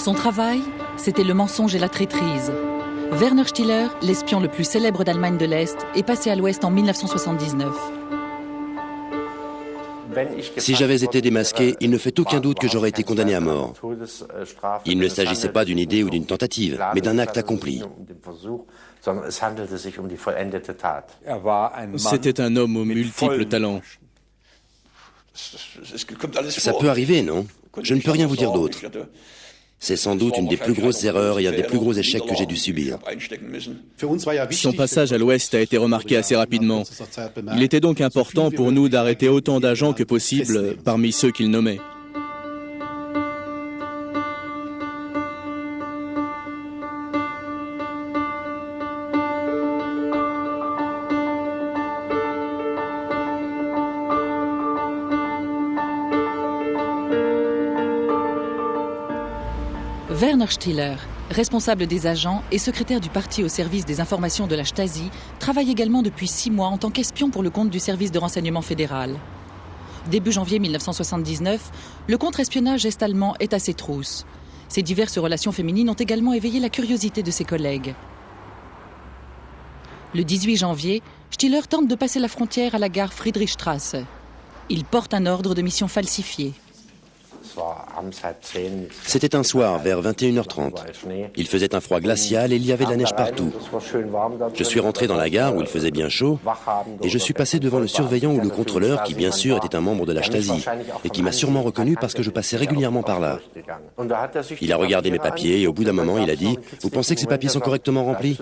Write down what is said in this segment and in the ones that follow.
Son travail, c'était le mensonge et la traîtrise. Werner Stiller, l'espion le plus célèbre d'Allemagne de l'Est, est passé à l'Ouest en 1979. Si j'avais été démasqué, il ne fait aucun doute que j'aurais été condamné à mort. Il ne s'agissait pas d'une idée ou d'une tentative, mais d'un acte accompli. C'était un homme aux multiples talents. Ça peut arriver, non? Je ne peux rien vous dire d'autre. C'est sans doute une des plus grosses erreurs et un des plus gros échecs que j'ai dû subir. Son passage à l'Ouest a été remarqué assez rapidement. Il était donc important pour nous d'arrêter autant d'agents que possible parmi ceux qu'il nommait. Werner Stiller, responsable des agents et secrétaire du parti au service des informations de la Stasi, travaille également depuis 6 mois en tant qu'espion pour le compte du service de renseignement fédéral. Début janvier 1979, le contre-espionnage est-allemand est à ses trousses. Ses diverses relations féminines ont également éveillé la curiosité de ses collègues. Le 18 janvier, Stiller tente de passer la frontière à la gare Friedrichstraße. Il porte un ordre de mission falsifié. C'était un soir, vers 21h30. Il faisait un froid glacial et il y avait de la neige partout. Je suis rentré dans la gare où il faisait bien chaud et je suis passé devant le surveillant ou le contrôleur qui, bien sûr, était un membre de la Stasi et qui m'a sûrement reconnu parce que je passais régulièrement par là. Il a regardé mes papiers et au bout d'un moment, il a dit « Vous pensez que ces papiers sont correctement remplis ?»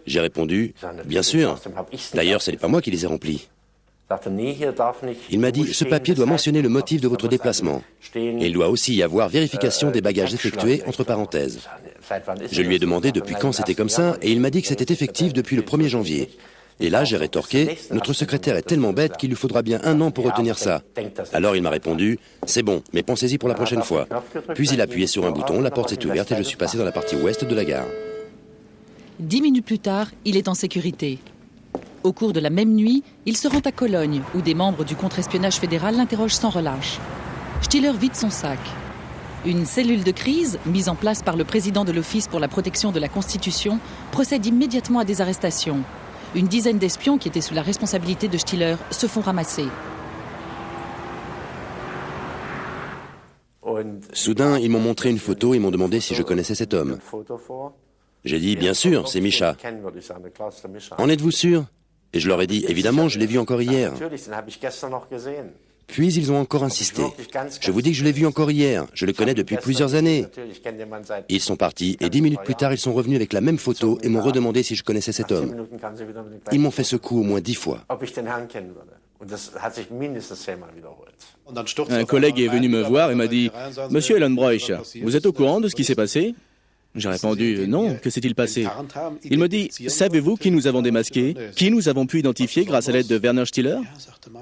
J'ai répondu « Bien sûr. D'ailleurs, ce n'est pas moi qui les ai remplis. » Il m'a dit « Ce papier doit mentionner le motif de votre déplacement. Et il doit aussi y avoir vérification des bagages effectués, entre parenthèses. » Je lui ai demandé depuis quand c'était comme ça et il m'a dit que c'était effectif depuis le 1er janvier. Et là, j'ai rétorqué « Notre secrétaire est tellement bête qu'il lui faudra bien 1 an pour retenir ça. » Alors il m'a répondu « C'est bon, mais pensez-y pour la prochaine fois. » Puis il a appuyé sur un bouton, la porte s'est ouverte et je suis passé dans la partie ouest de la gare. 10 minutes plus tard, il est en sécurité. Au cours de la même nuit, il se rend à Cologne, où des membres du contre-espionnage fédéral l'interrogent sans relâche. Stiller vide son sac. Une cellule de crise, mise en place par le président de l'Office pour la protection de la Constitution, procède immédiatement à des arrestations. Une dizaine d'espions qui étaient sous la responsabilité de Stiller se font ramasser. Soudain, ils m'ont montré une photo et m'ont demandé si je connaissais cet homme. J'ai dit « Bien sûr, c'est Mischa. »« En êtes-vous sûr ?» Et je leur ai dit, évidemment, je l'ai vu encore hier. Puis ils ont encore insisté. Je vous dis que je l'ai vu encore hier. Je le connais depuis plusieurs années. Ils sont partis et 10 minutes plus tard, ils sont revenus avec la même photo et m'ont redemandé si je connaissais cet homme. Ils m'ont fait ce coup au moins 10 fois. Un collègue est venu me voir et m'a dit « Monsieur Ehlenbreich, vous êtes au courant de ce qui s'est passé ?» J'ai répondu « Non, que s'est-il passé ?» Il me dit « Savez-vous qui nous avons démasqué? Qui nous avons pu identifier grâce à l'aide de Werner Stiller ?»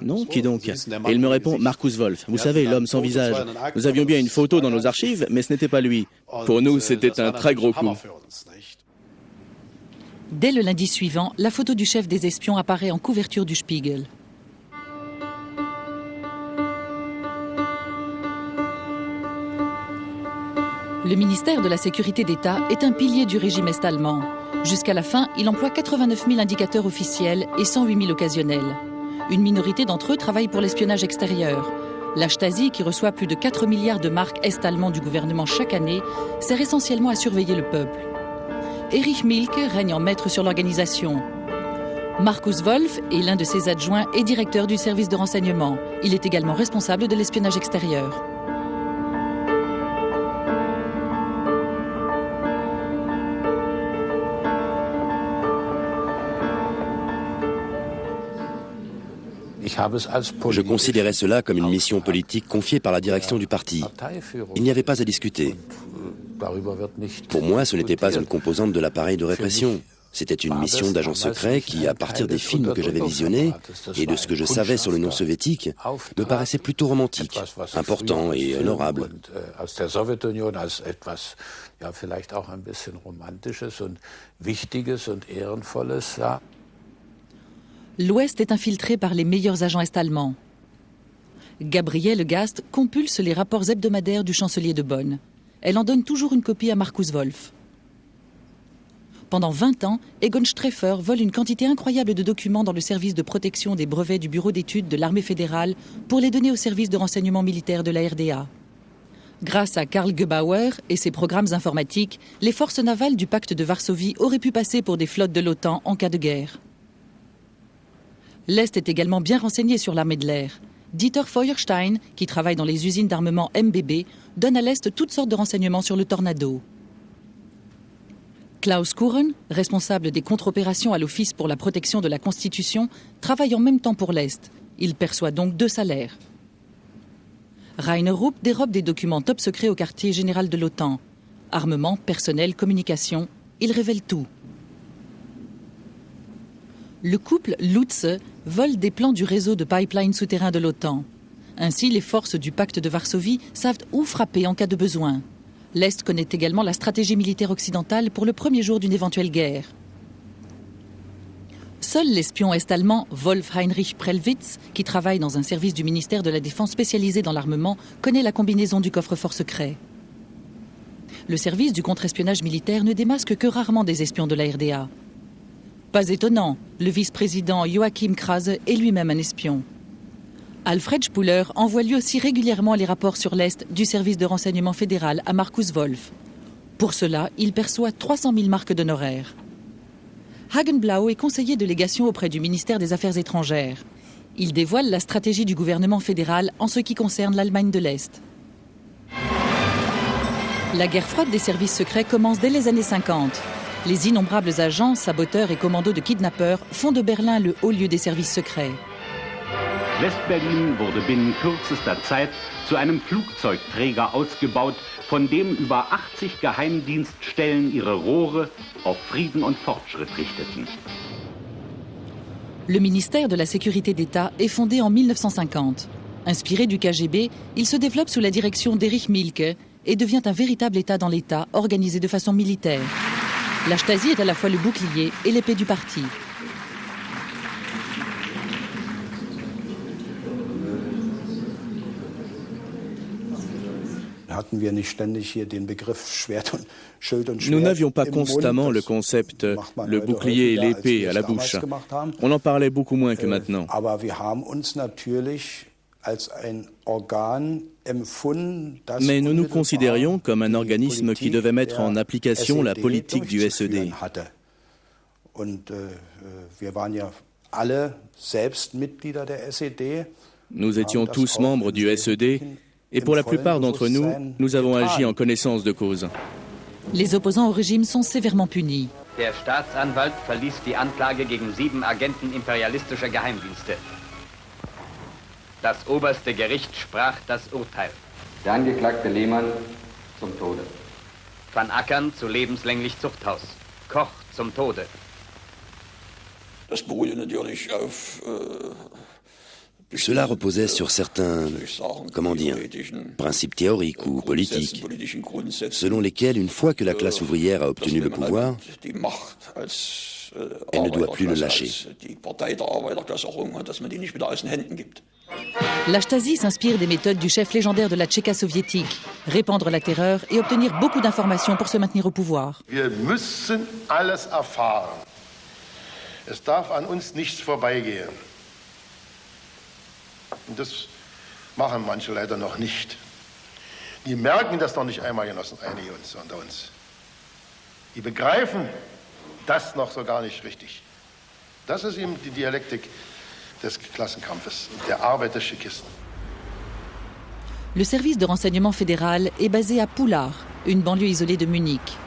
Non, qui donc? Et il me répond « Markus Wolf, vous savez, l'homme sans visage. Nous avions bien une photo dans nos archives, mais ce n'était pas lui. Pour nous, c'était un très gros coup. » Dès le lundi suivant, la photo du chef des espions apparaît en couverture du Spiegel. Le ministère de la Sécurité d'État est un pilier du régime est-allemand. Jusqu'à la fin, il emploie 89 000 indicateurs officiels et 108 000 occasionnels. Une minorité d'entre eux travaille pour l'espionnage extérieur. La Stasi, qui reçoit plus de 4 milliards de marks est-allemands du gouvernement chaque année, sert essentiellement à surveiller le peuple. Erich Mielke règne en maître sur l'organisation. Markus Wolf est l'un de ses adjoints et directeur du service de renseignement. Il est également responsable de l'espionnage extérieur. Je considérais cela comme une mission politique confiée par la direction du parti. Il n'y avait pas à discuter. Pour moi, ce n'était pas une composante de l'appareil de répression. C'était une mission d'agent secret qui, à partir des films que j'avais visionnés et de ce que je savais sur l'Union soviétique, me paraissait plutôt romantique, important et honorable. L'Ouest est infiltré par les meilleurs agents est-allemands. Gabriel Gast compulse les rapports hebdomadaires du chancelier de Bonn. Elle en donne toujours une copie à Markus Wolf. Pendant 20 ans, Egon Streffer vole une quantité incroyable de documents dans le service de protection des brevets du Bureau d'études de l'armée fédérale pour les donner au service de renseignement militaire de la RDA. Grâce à Karl Gebauer et ses programmes informatiques, les forces navales du pacte de Varsovie auraient pu passer pour des flottes de l'OTAN en cas de guerre. L'Est est également bien renseigné sur l'armée de l'air. Dieter Feuerstein, qui travaille dans les usines d'armement MBB, donne à l'Est toutes sortes de renseignements sur le Tornado. Klaus Kuren, responsable des contre-opérations à l'Office pour la protection de la Constitution, travaille en même temps pour l'Est. Il perçoit donc 2 salaires. Rainer Rupp dérobe des documents top secrets au quartier général de l'OTAN. Armement, personnel, communication, il révèle tout. Le couple Lutze vole des plans du réseau de pipeline souterrain de l'OTAN. Ainsi, les forces du pacte de Varsovie savent où frapper en cas de besoin. L'Est connaît également la stratégie militaire occidentale pour le premier jour d'une éventuelle guerre. Seul l'espion est-allemand Wolf Heinrich Prellwitz, qui travaille dans un service du ministère de la Défense spécialisé dans l'armement, connaît la combinaison du coffre-fort secret. Le service du contre-espionnage militaire ne démasque que rarement des espions de la RDA. Pas étonnant, le vice-président Joachim Krase est lui-même un espion. Alfred Spuler envoie lui aussi régulièrement les rapports sur l'Est du service de renseignement fédéral à Markus Wolf. Pour cela, il perçoit 300 000 marks d'honoraires. Hagenblau est conseiller de légation auprès du ministère des Affaires étrangères. Il dévoile la stratégie du gouvernement fédéral en ce qui concerne l'Allemagne de l'Est. La guerre froide des services secrets commence dès les années 50. Les innombrables agents, saboteurs et commandos de kidnappeurs font de Berlin le haut lieu des services secrets. Westberlin wurde binnen kürzester Zeit zu einem Flugzeugträger ausgebaut, von dem über 80 Geheimdienststellen ihre Rohre auf Frieden und Fortschritt richteten. Le ministère de la Sécurité d'État est fondé en 1950. Inspiré du KGB, il se développe sous la direction d'Erich Mielke et devient un véritable État dans l'État, organisé de façon militaire. La Stasi est à la fois le bouclier et l'épée du parti. Nous n'avions pas constamment le concept le bouclier et l'épée à la bouche. On en parlait beaucoup moins que maintenant. Mais nous nous considérions comme un organisme qui devait mettre en application la politique du SED. Nous étions tous membres du SED et pour la plupart d'entre nous, nous avons agi en connaissance de cause. Les opposants au régime sont sévèrement punis. Der Staatsanwalt verließ die Anklage gegen 7 Agenten imperialistischer Geheimdienste. Das oberste Gericht sprach das Urteil. Der Angeklagte Lehmann zum Tode. Van Ackern zu lebenslänglich Zuchthaus. Koch zum Tode. Das beruhte natürlich auf Cela reposait sur certains, principes théoriques ou politiques, selon lesquels, une fois que la classe ouvrière a obtenu le pouvoir, elle ne doit plus le lâcher. La Stasi s'inspire des méthodes du chef légendaire de la Tchéka soviétique, répandre la terreur et obtenir beaucoup d'informations pour se maintenir au pouvoir. Wir müssen alles erfahren. Es darf an uns nichts vorbeigehen. Und das machen manche leider noch nicht. Die merken das noch nicht einmal, Genossen, einige unter uns. Die begreifen das noch so gar nicht richtig. Das ist eben die Dialektik des Klassenkampfes, der Arbeit des Tschekisten. Le service de renseignement fédéral est basé à Pullach, une banlieue isolée de Munich.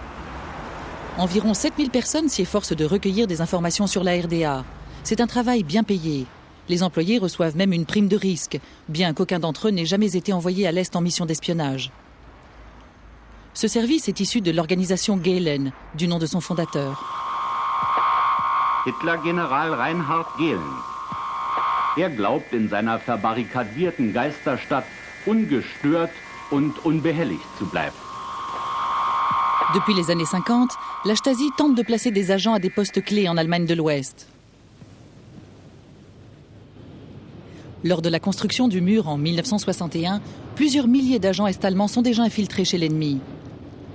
Environ 7000 personnes s'y efforcent de recueillir des informations sur la RDA. C'est un travail bien payé. Les employés reçoivent même une prime de risque, bien qu'aucun d'entre eux n'ait jamais été envoyé à l'Est en mission d'espionnage. Ce service est issu de l'organisation Gehlen, du nom de son fondateur. Hitler-General Reinhard Gehlen. Er glaubt in seiner verbarrikadierten Geisterstadt ungestört und unbehelligt zu bleiben. Depuis les années 50, la Stasi tente de placer des agents à des postes clés en Allemagne de l'Ouest. Lors de la construction du mur en 1961, plusieurs milliers d'agents est-allemands sont déjà infiltrés chez l'ennemi.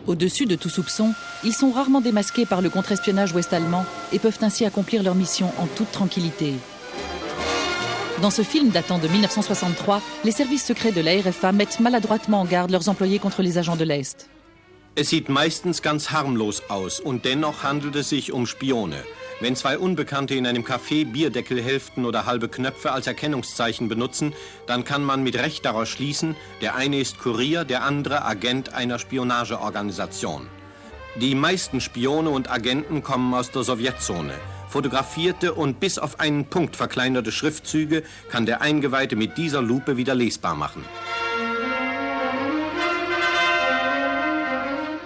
Au-dessus de tout soupçon, ils sont rarement démasqués par le contre-espionnage ouest-allemand et peuvent ainsi accomplir leur mission en toute tranquillité. Dans ce film datant de 1963, les services secrets de la RFA mettent maladroitement en garde leurs employés contre les agents de l'Est. Es sieht meistens ganz harmlos aus und dennoch handelt es sich Spione. Wenn zwei Unbekannte in einem Café Bierdeckelhälften oder halbe Knöpfe als Erkennungszeichen benutzen, dann kann man mit Recht daraus schließen, der eine ist Kurier, der andere Agent einer Spionageorganisation. Die meisten Spione und Agenten kommen aus der Sowjetzone. Fotografierte und bis auf einen Punkt verkleinerte Schriftzüge kann der Eingeweihte mit dieser Lupe wieder lesbar machen.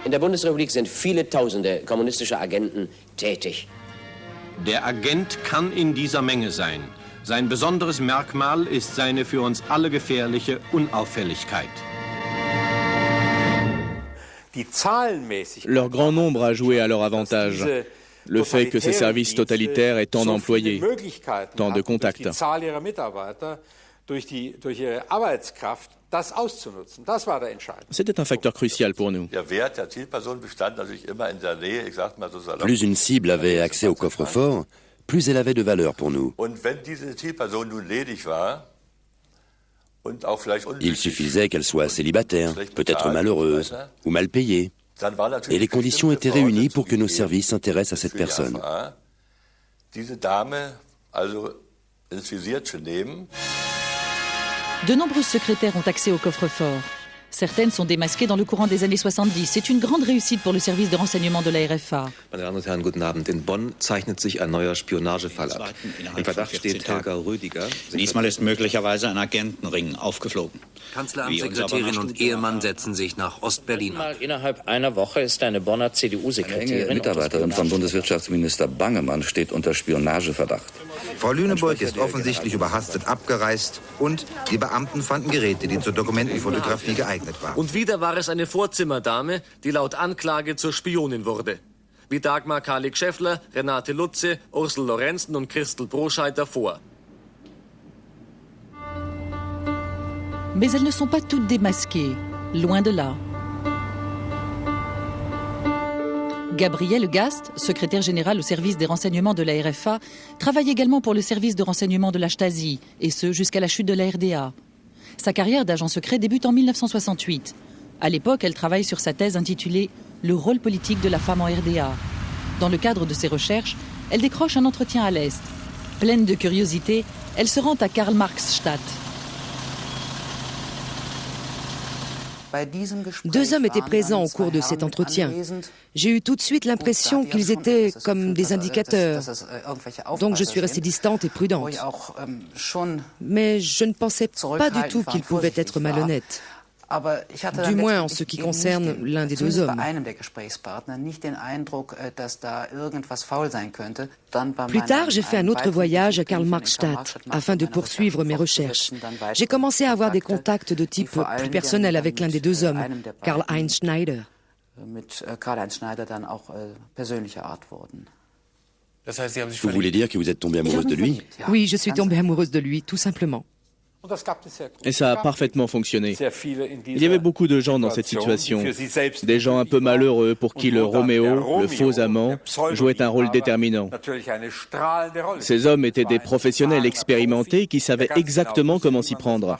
In der Bundesrepublik sind viele Tausende kommunistischer Agenten tätig. Der Agent kann in dieser Menge sein. Sein besonderes Merkmal ist seine für uns alle gefährliche Unauffälligkeit. Leur grand nombre a joué à leur avantage. Le fait que ces services totalitaires aient tant d'employés, tant de contacts. C'était un facteur crucial pour nous. Plus une cible avait accès au coffre-fort, plus elle avait de valeur pour nous. Il suffisait qu'elle soit célibataire, peut-être malheureuse ou mal payée. Et les conditions étaient réunies pour que nos services s'intéressent à cette personne. De nombreuses secrétaires ont accès au coffre-fort. Certaines sont démasquées dans le courant des années 70. C'est une grande réussite pour le service de renseignement de la RFA. Meine Damen und Herren, guten Abend. In Bonn zeichnet sich ein neuer Spionagefall ab. Im Verdacht steht Helga Rüdiger. Diesmal ist möglicherweise ein Agentenring aufgeflogen. Kanzleramtssekretärin und Ehemann setzen sich nach Ostberlin ab. Innerhalb einer Woche ist eine Bonner CDU-Sekretärin. Eine Mitarbeiterin von Bundeswirtschaftsminister Bangemann steht unter Spionageverdacht. Frau Lüneburg ist offensichtlich überhastet abgereist und die Beamten fanden Geräte, die zur Dokumentenfotografie geeignet waren. Und wieder war es eine Vorzimmerdame, die laut Anklage zur Spionin wurde. Wie Dagmar Karlik-Schäffler, Renate Lutze, Ursel Lorenzen und Christel Broscheiter vor. Mais elles ne sont pas toutes démasquées, loin de là. Gabriel Gast, secrétaire général au service des renseignements de la RFA, travaille également pour le service de renseignement de la Stasi, et ce jusqu'à la chute de la RDA. Sa carrière d'agent secret débute en 1968. À l'époque, elle travaille sur sa thèse intitulée « Le rôle politique de la femme en RDA ». Dans le cadre de ses recherches, elle décroche un entretien à l'Est. Pleine de curiosité, elle se rend à Karl-Marx-Stadt. Deux hommes étaient présents au cours de cet entretien. J'ai eu tout de suite l'impression qu'ils étaient comme des indicateurs. Donc je suis restée distante et prudente. Mais je ne pensais pas du tout qu'ils pouvaient être malhonnêtes. Du moins en ce qui concerne l'un des deux hommes. Plus tard, j'ai fait un autre voyage à Karl-Marx-Stadt afin de poursuivre mes recherches. J'ai commencé à avoir des contacts de type plus personnel avec l'un des deux hommes, Karl-Heinz Schneider. Vous voulez dire que vous êtes tombée amoureuse de lui? Oui, je suis tombée amoureuse de lui, tout simplement. Et ça a parfaitement fonctionné. Il y avait beaucoup de gens dans cette situation, des gens un peu malheureux pour qui le Roméo, le faux amant, jouait un rôle déterminant. Ces hommes étaient des professionnels expérimentés qui savaient exactement comment s'y prendre.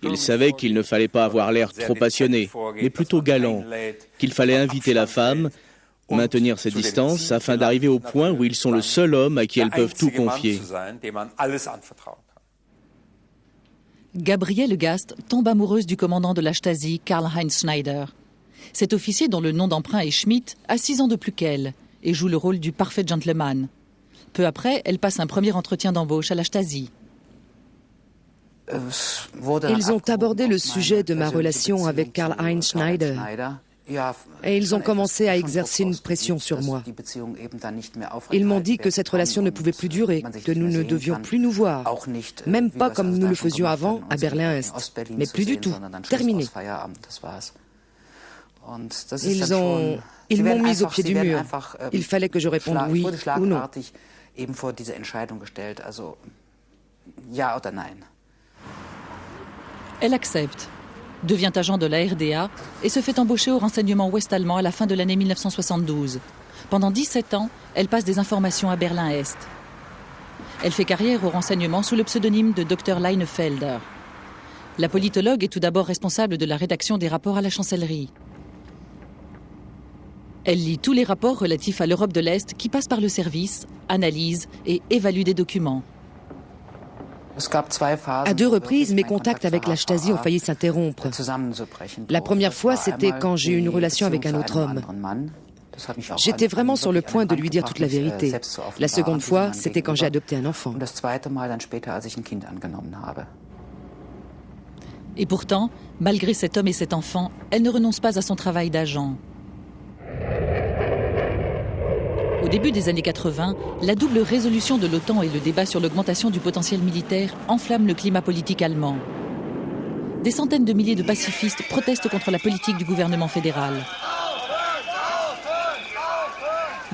Ils savaient qu'il ne fallait pas avoir l'air trop passionné, mais plutôt galant, qu'il fallait inviter la femme, maintenir ses distances afin d'arriver au point où ils sont le seul homme à qui elles peuvent tout confier. Gabrielle Gast tombe amoureuse du commandant de la Stasi, Karl-Heinz Schneider. Cet officier, dont le nom d'emprunt est Schmidt, a 6 ans de plus qu'elle et joue le rôle du parfait gentleman. Peu après, elle passe un premier entretien d'embauche à la Stasi. Ils ont abordé le sujet de ma relation avec Karl-Heinz Schneider. Et ils ont commencé à exercer une pression sur moi. Ils m'ont dit que cette relation ne pouvait plus durer, que nous ne devions plus nous voir, même pas comme nous le faisions avant à Berlin-Est, mais plus du tout, terminé. Ils m'ont mis au pied du mur. Il fallait que je réponde oui ou non. Elle accepte. devient agent de la RDA et se fait embaucher au renseignement ouest-allemand à la fin de l'année 1972. Pendant 17 ans, elle passe des informations à Berlin-Est. Elle fait carrière au renseignement sous le pseudonyme de Dr Leinefelder. La politologue est tout d'abord responsable de la rédaction des rapports à la chancellerie. Elle lit tous les rapports relatifs à l'Europe de l'Est qui passent par le service, analyse et évalue des documents. À 2 reprises, mes contacts avec la Stasi ont failli s'interrompre. La première fois, c'était quand j'ai eu une relation avec un autre homme. J'étais vraiment sur le point de lui dire toute la vérité. La seconde fois, c'était quand j'ai adopté un enfant. Et pourtant, malgré cet homme et cet enfant, elle ne renonce pas à son travail d'agent. Au début des années 80, la double résolution de l'OTAN et le débat sur l'augmentation du potentiel militaire enflamment le climat politique allemand. Des centaines de milliers de pacifistes protestent contre la politique du gouvernement fédéral.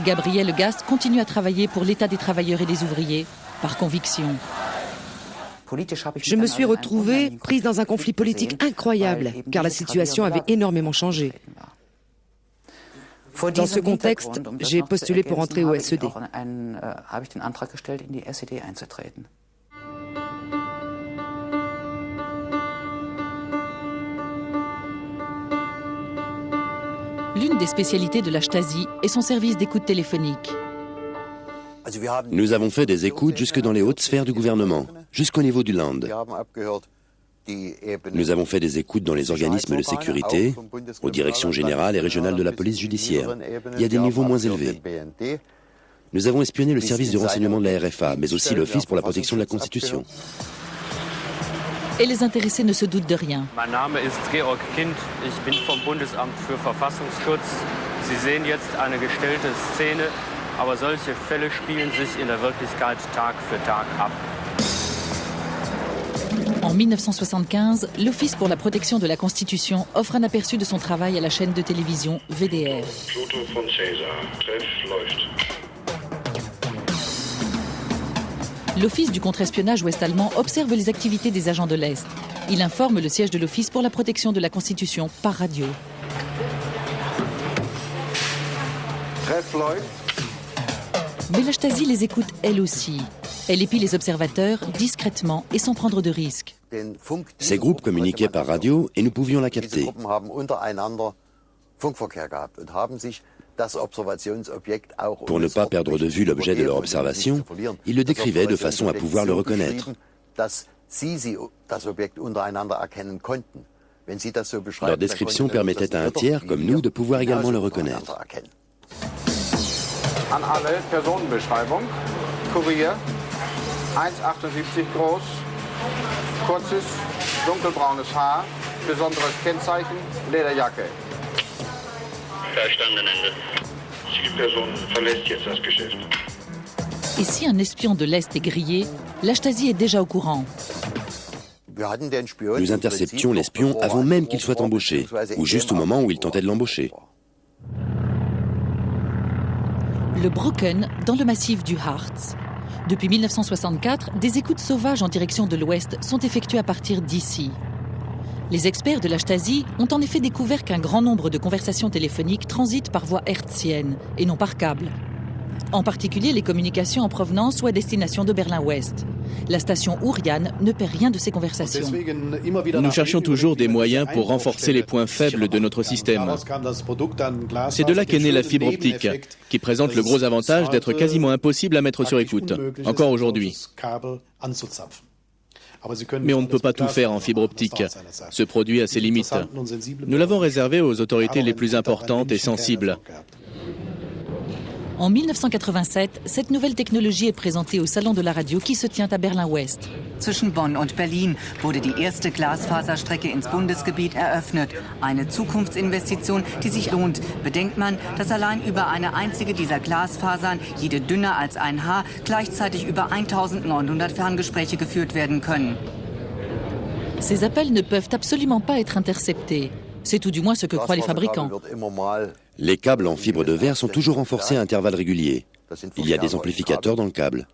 Gabriel Gast continue à travailler pour l'État des travailleurs et des ouvriers, par conviction. Je me suis retrouvée prise dans un conflit politique incroyable, car la situation avait énormément changé. Dans ce contexte, j'ai postulé pour entrer au SED. L'une des spécialités de la Stasi est son service d'écoute téléphonique. Nous avons fait des écoutes jusque dans les hautes sphères du gouvernement, jusqu'au niveau du Land. Nous avons fait des écoutes dans les organismes de sécurité, aux directions générales et régionales de la police judiciaire. Il y a des niveaux moins élevés. Nous avons espionné le service de renseignement de la RFA, mais aussi l'Office pour la protection de la Constitution. Et les intéressés ne se doutent de rien. Mein Name ist Georg Kind, ich bin vom Bundesamt für Verfassungsschutz. Sie sehen jetzt eine gestellte Szene, aber solche Fälle spielen sich in der Wirklichkeit Tag für Tag ab. En 1975, l'Office pour la protection de la Constitution offre un aperçu de son travail à la chaîne de télévision WDR. L'Office du contre-espionnage ouest-allemand observe les activités des agents de l'Est. Il informe le siège de l'Office pour la protection de la Constitution par radio. Mais la Stasi les écoute elle aussi. Elle épie les observateurs discrètement et sans prendre de risques. Ces groupes communiquaient par radio et nous pouvions la capter. Pour ne pas perdre de vue l'objet de leur observation, ils le décrivaient de façon à pouvoir le reconnaître. Leur description permettait à un tiers, comme nous, de pouvoir également le reconnaître. An alle Personenbeschreibung. Kurier, 1,78 groß, kurzes, dunkelbraunes Haar, besonderes Kennzeichen, Lederjacke. Verstanden, Ende. Die Person verlässt jetzt das Geschäft. Et si un espion de l'Est est grillé, la Stasi est déjà au courant. Nous interceptions l'espion avant même qu'il soit embauché, ou juste au moment où il tentait de l'embaucher. Le Brocken, dans le massif du Harz. Depuis 1964, des écoutes sauvages en direction de l'Ouest sont effectuées à partir d'ici. Les experts de la Stasi ont en effet découvert qu'un grand nombre de conversations téléphoniques transitent par voie hertzienne et non par câble. En particulier les communications en provenance ou à destination de Berlin-Ouest. La station Urian ne perd rien de ces conversations. Nous cherchons toujours des moyens pour renforcer les points faibles de notre système. C'est de là qu'est née la fibre optique, qui présente le gros avantage d'être quasiment impossible à mettre sur écoute, encore aujourd'hui. Mais on ne peut pas tout faire en fibre optique. Ce produit a ses limites. Nous l'avons réservé aux autorités les plus importantes et sensibles. En 1987, cette nouvelle technologie est présentée au Salon de la Radio qui se tient à Berlin-Ouest. Zwischen Bonn und Berlin wurde die erste Glasfaserstrecke ins Bundesgebiet eröffnet. Eine Zukunftsinvestition, die sich lohnt. Bedenkt man, dass allein über eine einzige dieser Glasfasern, jede dünner als ein Haar, gleichzeitig über 1900 Ferngespräche geführt werden können. Ces appels ne peuvent absolument pas être interceptés. C'est tout du moins ce que croient les fabricants. Les câbles en fibre de verre sont toujours renforcés à intervalles réguliers. Il y a des amplificateurs dans le câble.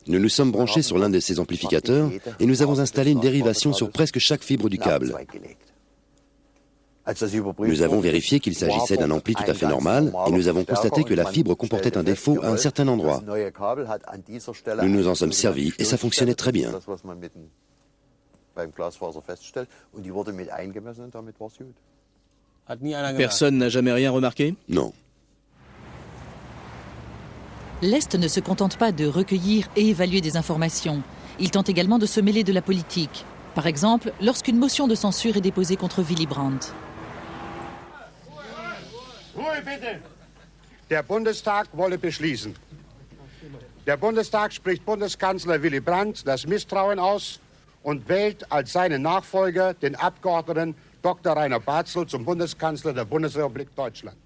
Nous nous sommes branchés sur l'un de ces amplificateurs et nous avons installé une dérivation sur presque chaque fibre du câble. Nous avons vérifié qu'il s'agissait d'un ampli tout à fait normal et nous avons constaté que la fibre comportait un défaut à un certain endroit. Nous nous en sommes servis et ça fonctionnait très bien. Personne n'a jamais rien remarqué? Non. L'Est ne se contente pas de recueillir et évaluer des informations. Il tente également de se mêler de la politique. Par exemple, lorsqu'une motion de censure est déposée contre Willy Brandt. Ruhe bitte! Der Bundestag wolle beschließen. Der Bundestag spricht Bundeskanzler Willy Brandt das Misstrauen aus und wählt als seinen Nachfolger den Abgeordneten Dr. Rainer Barzel zum Bundeskanzler der Bundesrepublik Deutschland.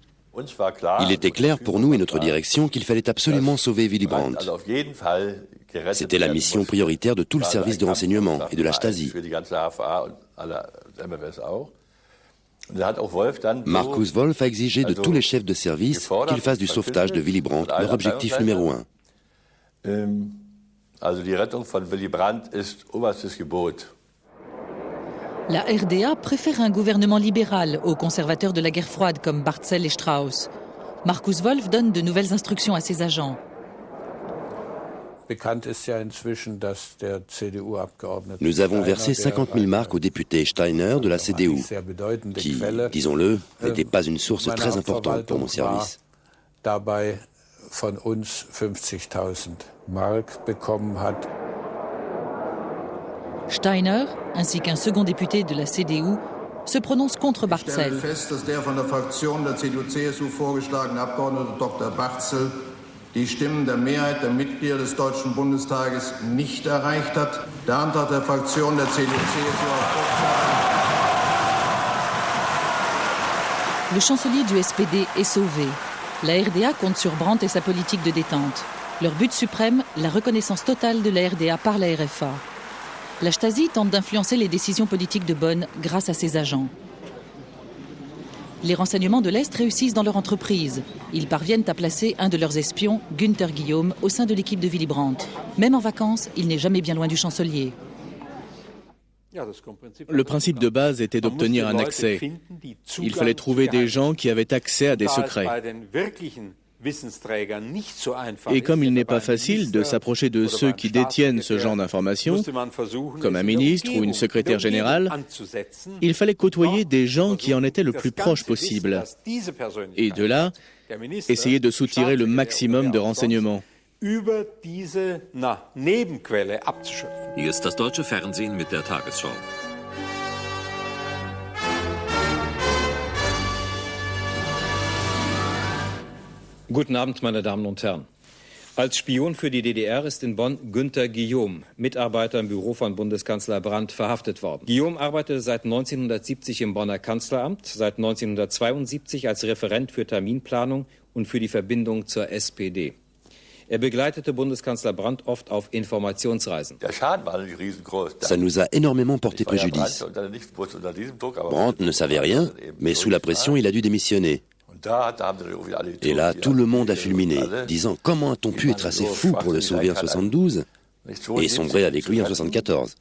Il était clair pour nous et notre direction qu'il fallait absolument sauver Willy Brandt. C'était la mission prioritaire de tout le service de renseignement et de la Stasi. Markus Wolf a exigé de tous les chefs de service qu'ils fassent du sauvetage de Willy Brandt leur objectif numéro 1. La RDA préfère un gouvernement libéral aux conservateurs de la guerre froide comme Barzel et Strauss. Markus Wolf donne de nouvelles instructions à ses agents. Nous avons versé 50 000 marks au député Steiner de la CDU, qui, disons-le, n'était pas une source très importante pour mon service. Steiner, ainsi qu'un second député de la CDU, se prononcent contre Barzel. Die Stimmen der Mehrheit der Mitglieder des Deutschen Bundestages nicht erreicht hat. Der Antrag der Fraktion der CDU-CSU Le chancelier du SPD est sauvé. La RDA compte sur Brandt et sa politique de détente. Leur but suprême, la reconnaissance totale de la RDA par la RFA. La Stasi tente d'influencer les décisions politiques de Bonn grâce à ses agents. Les renseignements de l'Est réussissent dans leur entreprise. Ils parviennent à placer un de leurs espions, Günther Guillaume, au sein de l'équipe de Willy Brandt. Même en vacances, il n'est jamais bien loin du chancelier. Le principe de base était d'obtenir un accès. Il fallait trouver des gens qui avaient accès à des secrets. Et comme il n'est pas facile de s'approcher de ceux qui détiennent ce genre d'informations, comme un ministre ou une secrétaire générale, il fallait côtoyer des gens qui en étaient le plus proches possible. Et de là, essayer de soutirer le maximum de renseignements. Hier ist das deutsche Fernsehen mit der Tagesschau. Guten Abend, meine Damen und Herren. Als Spion für die DDR ist in Bonn Günther Guillaume, Mitarbeiter im Büro von Bundeskanzler Brandt, verhaftet worden. Guillaume arbeitete seit 1970 im Bonner Kanzleramt, seit 1972 als Referent für Terminplanung und für die Verbindung zur SPD. Er begleitete Bundeskanzler Brandt oft auf Informationsreisen. Ça nous a énormément porté préjudice. Brandt ne savait rien, mais sous la pression, il a dû démissionner. Et là, tout le monde a fulminé, disant « Comment a-t-on pu être assez fou pour le sauver en 72 et sombrer avec lui en 74 ?»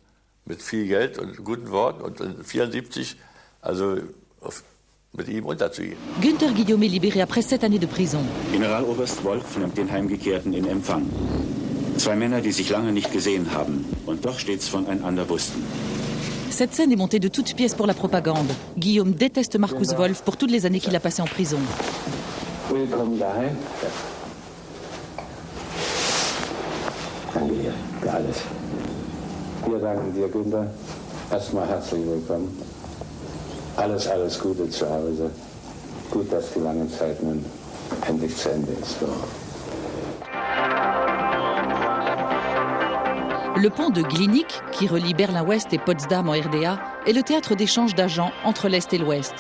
Günther Guillaume est libéré après 7 années de prison. Generaloberst Wolf nimmt den Heimgekehrten in Empfang. Zwei Männer, die sich lange nicht gesehen haben und doch stets voneinander wussten. Cette scène est montée de toutes pièces pour la propagande. Guillaume déteste Markus Wolf pour toutes les années qu'il a passées en prison. Willkommen daheim. Danke dir für alles. Wir danken dir, Günther. Erstmal herzlich willkommen. Alles Gute zu Hause. Gut, dass die lange Zeit nun endlich zu Ende ist. Le pont de Glienicke, qui relie Berlin-Ouest et Potsdam en RDA, est le théâtre d'échanges d'agents entre l'Est et l'Ouest.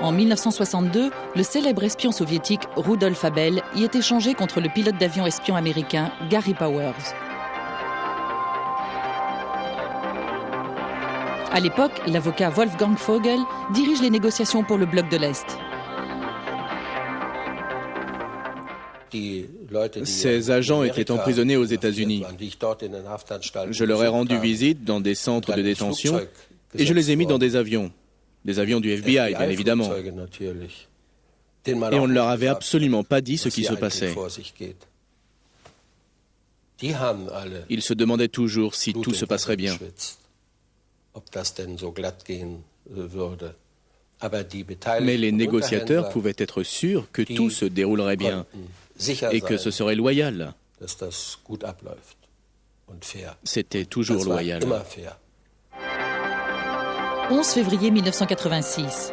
En 1962, le célèbre espion soviétique Rudolf Abel y est échangé contre le pilote d'avion espion américain Gary Powers. À l'époque, l'avocat Wolfgang Vogel dirige les négociations pour le bloc de l'Est. Ces agents étaient emprisonnés aux États-Unis. Je leur ai rendu visite dans des centres de détention et je les ai mis dans des avions du FBI, bien évidemment. Et on ne leur avait absolument pas dit ce qui se passait. Ils se demandaient toujours si tout se passerait bien. Mais les négociateurs pouvaient être sûrs que tout se déroulerait bien et que ce serait loyal. C'était toujours loyal. 11 février 1986.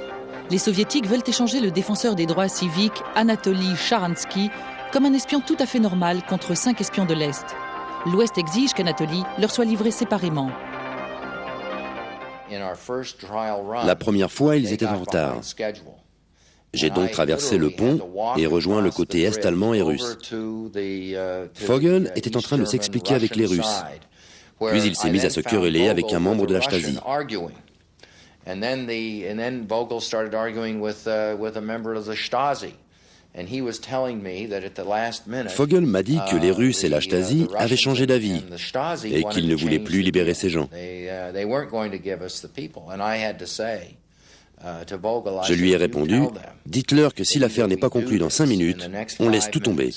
Les Soviétiques veulent échanger le défenseur des droits civiques Anatoly Sharansky comme un espion tout à fait normal contre 5 espions de l'Est. L'Ouest exige qu'Anatoly leur soit livré séparément. La première fois, ils étaient en retard. J'ai donc traversé le pont et rejoint le côté est allemand et russe. Vogel était en train de s'expliquer avec les Russes. Puis il s'est mis à se quereller avec un membre de la Stasi. Vogel m'a dit que les Russes et la Stasi avaient changé d'avis et qu'ils ne voulaient plus libérer ces gens. Je lui ai répondu, dites-leur que si l'affaire n'est pas conclue dans 5 minutes, on laisse tout tomber.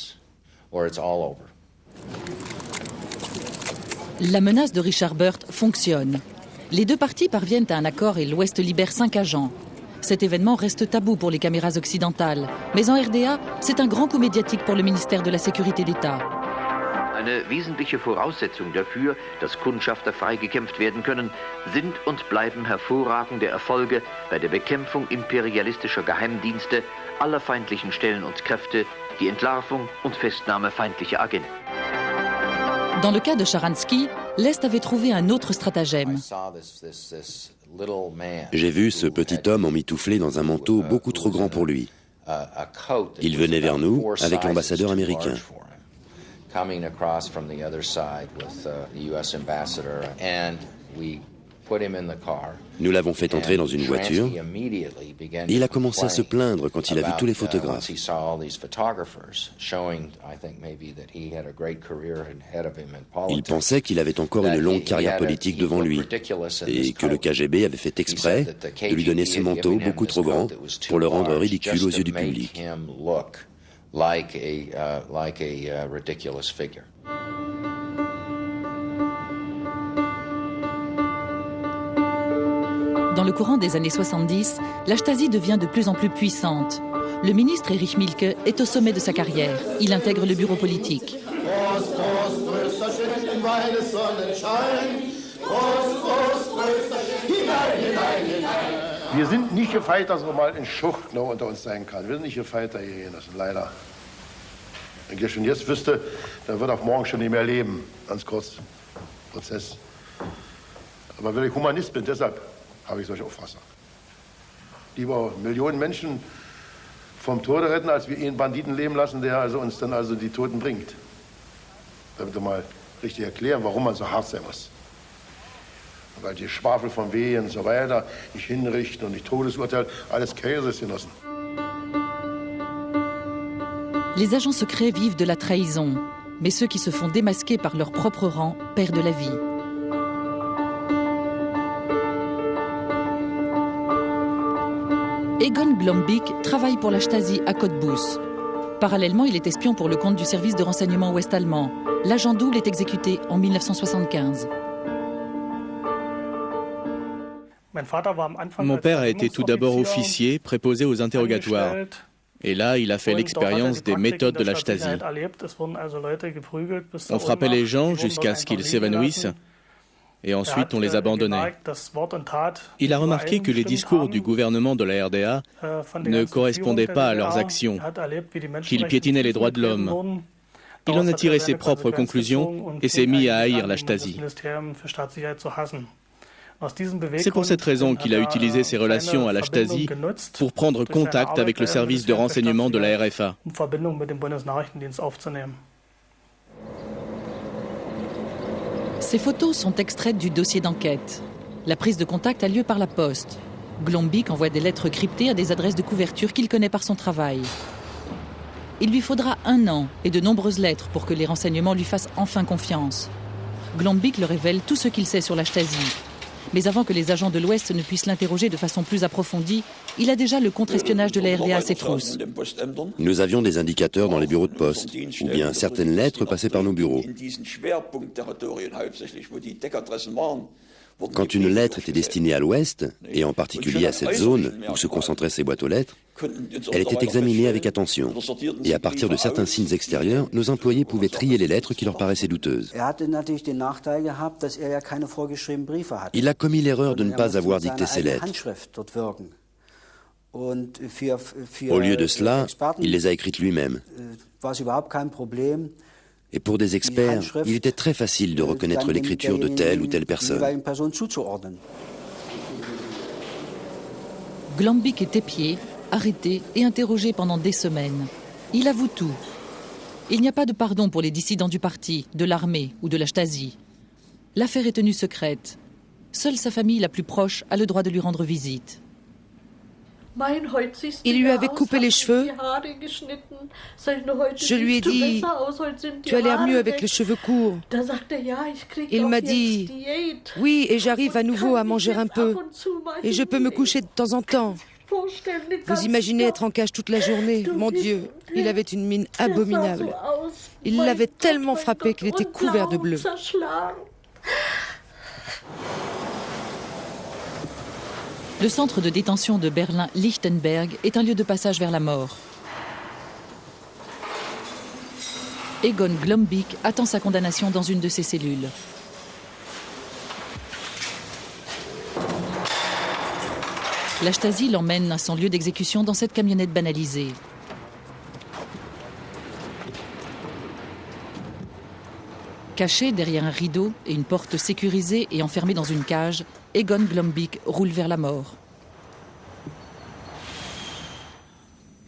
La menace de Richard Burt fonctionne. Les deux parties parviennent à un accord et l'Ouest libère 5 agents. Cet événement reste tabou pour les caméras occidentales. Mais en RDA, c'est un grand coup médiatique pour le ministère de la Sécurité d'État. Eine wesentliche Voraussetzung dafür, dass Kundschafter freigekämpft werden können, sind und bleiben hervorragende Erfolge bei der Bekämpfung imperialistischer Geheimdienste, aller feindlichen Stellen und Kräfte, die Entlarvung und Festnahme feindlicher Agenten. Dans le cas de Sharansky, l'Est avait trouvé un autre stratagème. J'ai vu ce petit homme emmitouflé dans un manteau beaucoup trop grand pour lui. Il venait vers nous avec l'ambassadeur américain. Coming across from the other side with the U.S. ambassador, and we put him in the car. Nous l'avons fait entrer dans une voiture. Et il a commencé à se plaindre quand il a vu tous les photographes. Il pensait qu'il avait encore une longue carrière politique devant lui et que le KGB avait fait exprès de lui donner ce manteau beaucoup trop grand pour le rendre ridicule aux yeux du public. Like a ridiculous figure. Dans le courant des années 70, la Stasi devient de plus en plus puissante. Le ministre Erich Mielke est au sommet de sa carrière. Il intègre le bureau politique. Wir sind nicht gefeit, dass mal ein Schucht noch unter uns sein kann. Wir sind nicht gefeit, das ist leider. Wenn ich schon jetzt wüsste, dann wird auch morgen schon nicht mehr leben. Ganz kurz. Prozess. Aber weil ich Humanist bin, deshalb habe ich solche Auffassung. Lieber Millionen Menschen vom Tode retten, als wir ihn Banditen leben lassen, der also uns dann also die Toten bringt. Damit wir mal richtig erklären, warum man so hart sein muss. Weil die Schwafel von Wehen und so weiter, nicht hinrichten und nicht Todesurteil, alles Käse ist genossen. Les agents secrets vivent de la trahison, mais ceux qui se font démasquer par leur propre rang perdent la vie. Egon Glombik travaille pour la Stasi à Cottbus. Parallèlement, il est espion pour le compte du service de renseignement ouest-allemand. L'agent double est exécuté en 1975. Mon père a été tout d'abord officier, préposé aux interrogatoires. Et là, il a fait l'expérience des méthodes de la Stasi. On frappait les gens jusqu'à ce qu'ils s'évanouissent, et ensuite on les abandonnait. Il a remarqué que les discours du gouvernement de la RDA ne correspondaient pas à leurs actions, qu'ils piétinaient les droits de l'homme. Il en a tiré ses propres conclusions et s'est mis à haïr la Stasi. C'est pour cette raison qu'il a utilisé ses relations à la Stasi pour prendre contact avec le service de renseignement de la RFA. Ces photos sont extraites du dossier d'enquête. La prise de contact a lieu par la poste. Glombik envoie des lettres cryptées à des adresses de couverture qu'il connaît par son travail. Il lui faudra 1 an et de nombreuses lettres pour que les renseignements lui fassent enfin confiance. Golombik leur révèle tout ce qu'il sait sur la Stasi. Mais avant que les agents de l'Ouest ne puissent l'interroger de façon plus approfondie, il a déjà le contre-espionnage de la RDA à ses trousses. Nous avions des indicateurs dans les bureaux de poste, ou bien certaines lettres passaient par nos bureaux. Quand une lettre était destinée à l'Ouest, et en particulier à cette zone où se concentraient ces boîtes aux lettres, elle était examinée avec attention. Et à partir de certains signes extérieurs, nos employés pouvaient trier les lettres qui leur paraissaient douteuses. Il a commis l'erreur de ne pas avoir dicté ces lettres. Au lieu de cela, il les a écrites lui-même. Et pour des experts, il était très facile de reconnaître l'écriture de telle ou telle personne. Golombik est épié, arrêté et interrogé pendant des semaines. Il avoue tout. Il n'y a pas de pardon pour les dissidents du parti, de l'armée ou de la Stasi. L'affaire est tenue secrète. Seule sa famille la plus proche a le droit de lui rendre visite. Il lui avait coupé les cheveux. Je lui ai dit, tu as l'air mieux avec les cheveux courts. Il m'a dit, oui, et j'arrive à nouveau à manger un peu. Et je peux me coucher de temps en temps. Vous imaginez être en cage toute la journée? Mon Dieu, il avait une mine abominable. Il l'avait tellement frappé qu'il était couvert de bleu. Le centre de détention de Berlin-Lichtenberg est un lieu de passage vers la mort. Egon Golombik attend sa condamnation dans une de ces cellules. La Stasi l'emmène à son lieu d'exécution dans cette camionnette banalisée. Caché derrière un rideau et une porte sécurisée et enfermé dans une cage, Egon Golombik roule vers la mort.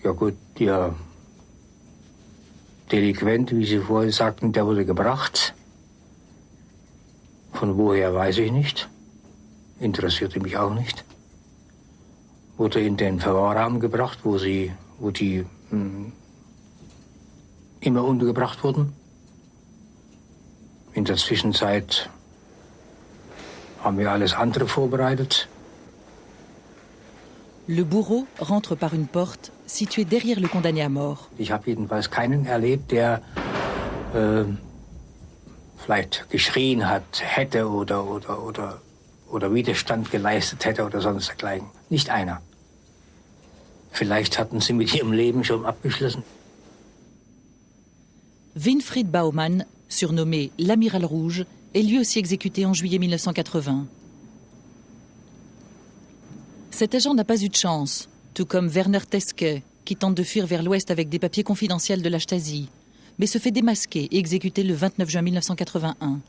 Ja gut, der Delinquent, wie Sie vorhin sagten, der wurde gebracht. Von woher weiß ich nicht. Interessierte mich auch nicht. Wurde in den Verwahrraum gebracht, wo die immer untergebracht wurden. In der Zwischenzeit haben wir alles andere vorbereitet. Le bourreau rentre par une porte située derrière le condamné à mort. Ich habe jedenfalls keinen erlebt, der vielleicht geschrien hätte oder Widerstand geleistet hätte oder sonst dergleichen. Nicht einer. Vielleicht hatten sie mit ihrem Leben schon abgeschlossen. Winfried Baumann, surnommé l'Amiral Rouge, est lui aussi exécuté en juillet 1980. Cet agent n'a pas eu de chance, tout comme Werner Teske, qui tente de fuir vers l'ouest avec des papiers confidentiels de la Stasi, mais se fait démasquer et exécuter le 29 juin 1981.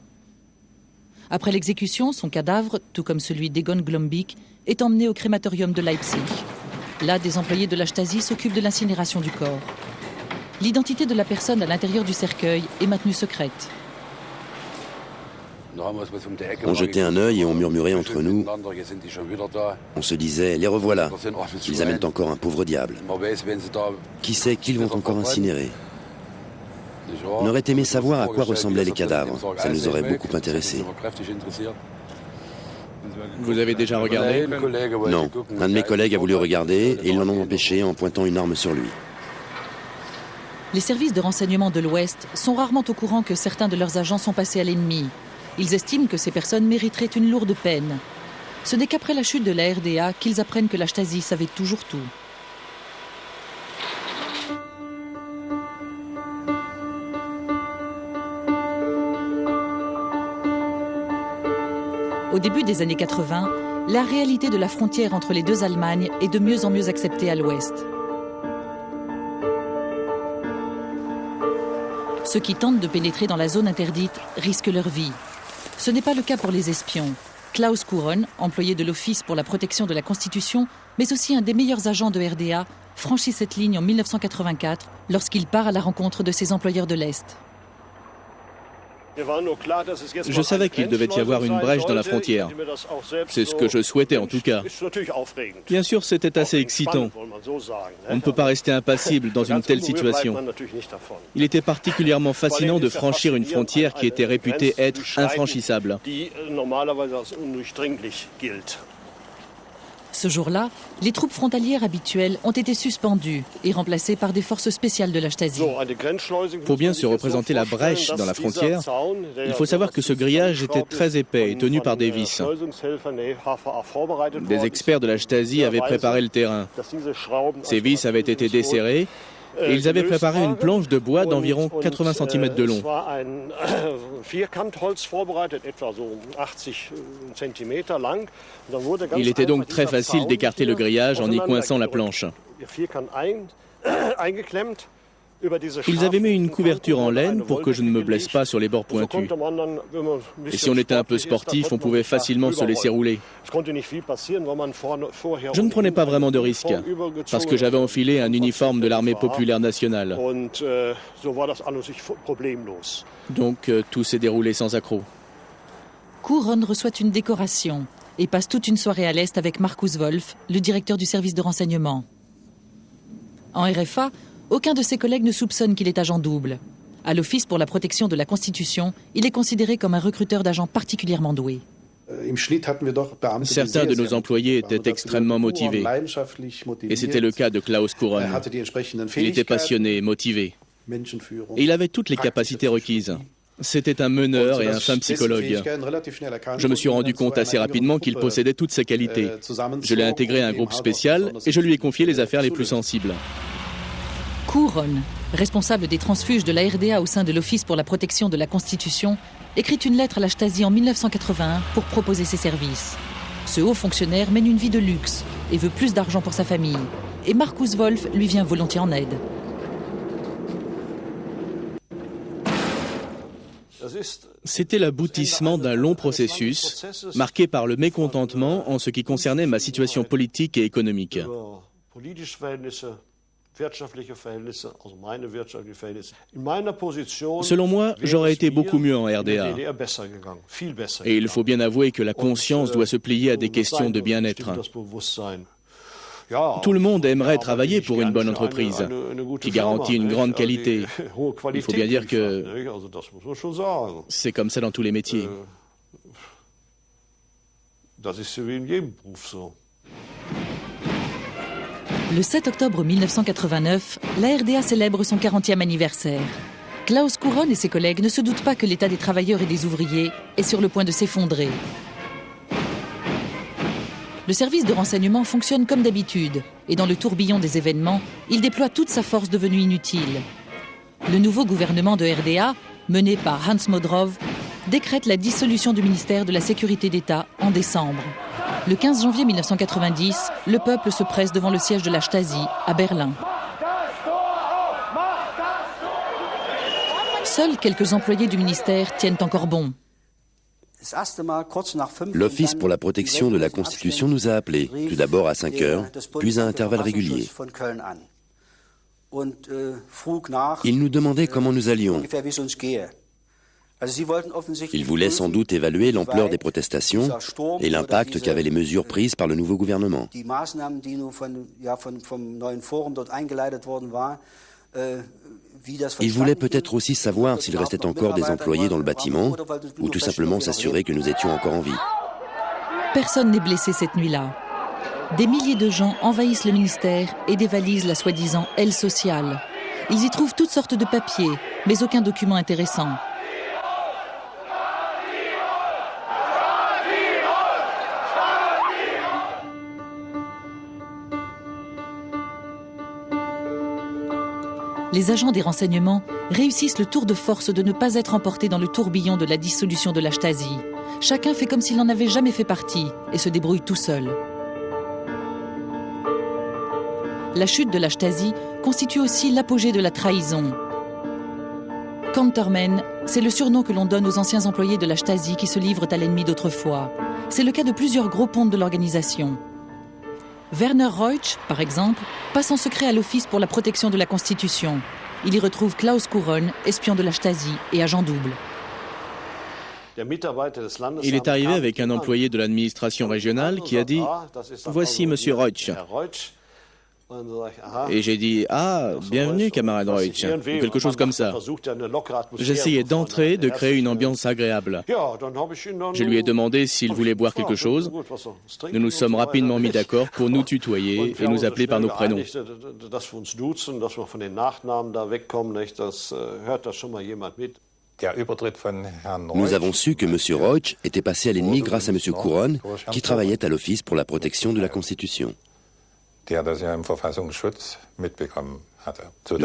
Après l'exécution, son cadavre, tout comme celui d'Egon Golombik, est emmené au crématorium de Leipzig. Là, des employés de la Stasi s'occupent de l'incinération du corps. L'identité de la personne à l'intérieur du cercueil est maintenue secrète. On jetait un œil et on murmurait entre nous. On se disait, les revoilà, ils amènent encore un pauvre diable. Qui sait qu'ils vont encore incinérer? On aurait aimé savoir à quoi ressemblaient les cadavres. Ça nous aurait beaucoup intéressés. Vous avez déjà regardé? Non, un de mes collègues a voulu regarder et ils l'en ont empêché en pointant une arme sur lui. Les services de renseignement de l'Ouest sont rarement au courant que certains de leurs agents sont passés à l'ennemi. Ils estiment que ces personnes mériteraient une lourde peine. Ce n'est qu'après la chute de la RDA qu'ils apprennent que la Stasi savait toujours tout. Au début des années 80, la réalité de la frontière entre les deux Allemagnes est de mieux en mieux acceptée à l'Ouest. Ceux qui tentent de pénétrer dans la zone interdite risquent leur vie. Ce n'est pas le cas pour les espions. Klaus Couron, employé de l'Office pour la protection de la Constitution, mais aussi un des meilleurs agents de RDA, franchit cette ligne en 1984 lorsqu'il part à la rencontre de ses employeurs de l'Est. Je savais qu'il devait y avoir une brèche dans la frontière. C'est ce que je souhaitais en tout cas. Bien sûr, c'était assez excitant. On ne peut pas rester impassible dans une telle situation. Il était particulièrement fascinant de franchir une frontière qui était réputée être infranchissable. Ce jour-là, les troupes frontalières habituelles ont été suspendues et remplacées par des forces spéciales de la Stasi. Pour bien se représenter la brèche dans la frontière, il faut savoir que ce grillage était très épais et tenu par des vis. Des experts de la Stasi avaient préparé le terrain. Ces vis avaient été desserrées et ils avaient préparé une planche de bois d'environ 80 cm de long. Il était donc très facile d'écarter le grillage en y coinçant la planche. Ils avaient mis une couverture en laine pour que je ne me blesse pas sur les bords pointus. Et si on était un peu sportif, on pouvait facilement se laisser rouler. Je ne prenais pas vraiment de risques, parce que j'avais enfilé un uniforme de l'armée populaire nationale. Donc tout s'est déroulé sans accroc. Couronne reçoit une décoration et passe toute une soirée à l'Est avec Markus Wolf, le directeur du service de renseignement. En RFA, aucun de ses collègues ne soupçonne qu'il est agent double. À l'Office pour la protection de la Constitution, il est considéré comme un recruteur d'agents particulièrement doué. Certains de nos employés étaient extrêmement motivés. Et c'était le cas de Klaus Couronne. Il était passionné et motivé. Et il avait toutes les capacités requises. C'était un meneur et un fin psychologue. Je me suis rendu compte assez rapidement qu'il possédait toutes ces qualités. Je l'ai intégré à un groupe spécial et je lui ai confié les affaires les plus sensibles. Couronne, responsable des transfuges de la RDA au sein de l'Office pour la protection de la Constitution, écrit une lettre à la Stasi en 1981 pour proposer ses services. Ce haut fonctionnaire mène une vie de luxe et veut plus d'argent pour sa famille. Et Markus Wolf lui vient volontiers en aide. C'était l'aboutissement d'un long processus, marqué par le mécontentement en ce qui concernait ma situation politique et économique. Selon moi, j'aurais été beaucoup mieux en RDA. Et il faut bien avouer que la conscience doit se plier à des questions de bien-être. Tout le monde aimerait travailler pour une bonne entreprise qui garantit une grande qualité. Il faut bien dire que c'est comme ça dans tous les métiers. Le 7 octobre 1989, la RDA célèbre son 40e anniversaire. Klaus Couronne et ses collègues ne se doutent pas que l'état des travailleurs et des ouvriers est sur le point de s'effondrer. Le service de renseignement fonctionne comme d'habitude et dans le tourbillon des événements, il déploie toute sa force devenue inutile. Le nouveau gouvernement de RDA, mené par Hans Modrow, décrète la dissolution du ministère de la Sécurité d'État en décembre. Le 15 janvier 1990, le peuple se presse devant le siège de la Stasi à Berlin. Seuls quelques employés du ministère tiennent encore bon. L'Office pour la protection de la Constitution nous a appelés, tout d'abord à 5 heures, puis à intervalles réguliers. Il nous demandait comment nous allions. Il voulait sans doute évaluer l'ampleur des protestations et l'impact qu'avaient les mesures prises par le nouveau gouvernement. Il voulait peut-être aussi savoir s'il restait encore des employés dans le bâtiment ou tout simplement s'assurer que nous étions encore en vie. Personne n'est blessé cette nuit-là. Des milliers de gens envahissent le ministère et dévalisent la soi-disant aile sociale. Ils y trouvent toutes sortes de papiers, mais aucun document intéressant. Les agents des renseignements réussissent le tour de force de ne pas être emportés dans le tourbillon de la dissolution de la Stasi. Chacun fait comme s'il n'en avait jamais fait partie et se débrouille tout seul. La chute de la Stasi constitue aussi l'apogée de la trahison. Countermen, c'est le surnom que l'on donne aux anciens employés de la Stasi qui se livrent à l'ennemi d'autrefois. C'est le cas de plusieurs gros pontes de l'organisation. Werner Reusch, par exemple, passe en secret à l'Office pour la protection de la Constitution. Il y retrouve Klaus Couronne, espion de la Stasi et agent double. Il est arrivé avec un employé de l'administration régionale qui a dit « Voici Monsieur Reutsch ». Et j'ai dit « Ah, bienvenue, camarade Reutsch », ou quelque chose comme ça. J'essayais d'entrer, de créer une ambiance agréable. Je lui ai demandé s'il voulait boire quelque chose. Nous nous sommes rapidement mis d'accord pour nous tutoyer et nous appeler par nos prénoms. Nous avons su que M. Reutsch était passé à l'ennemi grâce à M. Couronne, qui travaillait à l'Office pour la protection de la Constitution. Nous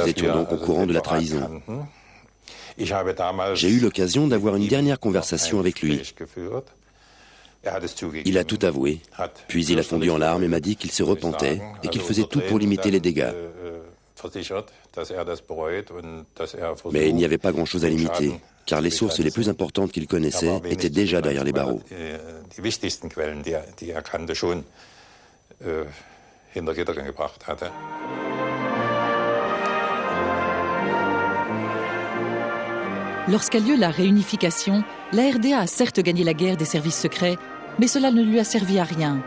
étions donc au courant de la trahison. J'ai eu l'occasion d'avoir une dernière conversation avec lui. Il a tout avoué, puis il a fondu en larmes et m'a dit qu'il se repentait et qu'il faisait tout pour limiter les dégâts. Mais il n'y avait pas grand-chose à limiter, car les sources les plus importantes qu'il connaissait étaient déjà derrière les barreaux. Lorsqu'a lieu la réunification, la RDA a certes gagné la guerre des services secrets, mais cela ne lui a servi à rien.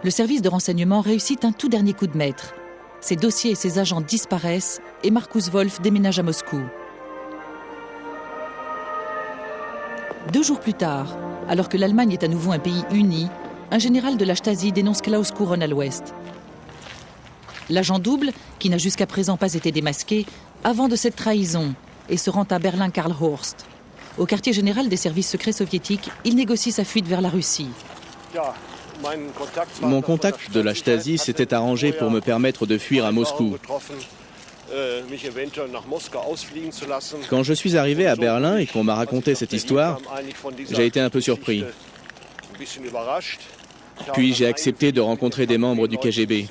Le service de renseignement réussit un tout dernier coup de maître. Ses dossiers et ses agents disparaissent et Markus Wolf déménage à Moscou. 2 jours plus tard, alors que l'Allemagne est à nouveau un pays uni, un général de la Stasi dénonce Klaus Couronne à l'ouest. L'agent double, qui n'a jusqu'à présent pas été démasqué, a vent de cette trahison et se rend à Berlin-Karlhorst. Au quartier général des services secrets soviétiques, il négocie sa fuite vers la Russie. Mon contact de la Stasi s'était arrangé pour me permettre de fuir à Moscou. Quand je suis arrivé à Berlin et qu'on m'a raconté cette histoire, j'ai été un peu surpris. Puis j'ai accepté de rencontrer des membres du KGB.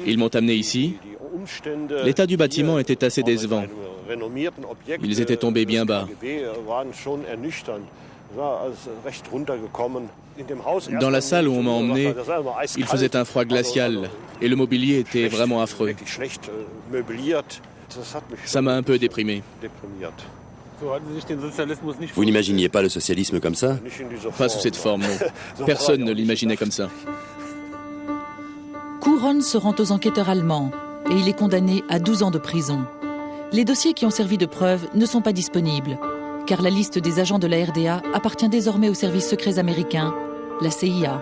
Ils m'ont amené ici. L'état du bâtiment était assez décevant. Ils étaient tombés bien bas. Dans la salle où on m'a emmené, il faisait un froid glacial et le mobilier était vraiment affreux. Ça m'a un peu déprimé. Vous n'imaginiez pas le socialisme comme ça? Pas sous cette forme, non. Personne ne l'imaginait comme ça. Couronne se rend aux enquêteurs allemands et il est condamné à 12 ans de prison. Les dossiers qui ont servi de preuve ne sont pas disponibles, car la liste des agents de la RDA appartient désormais aux services secrets américains, la CIA.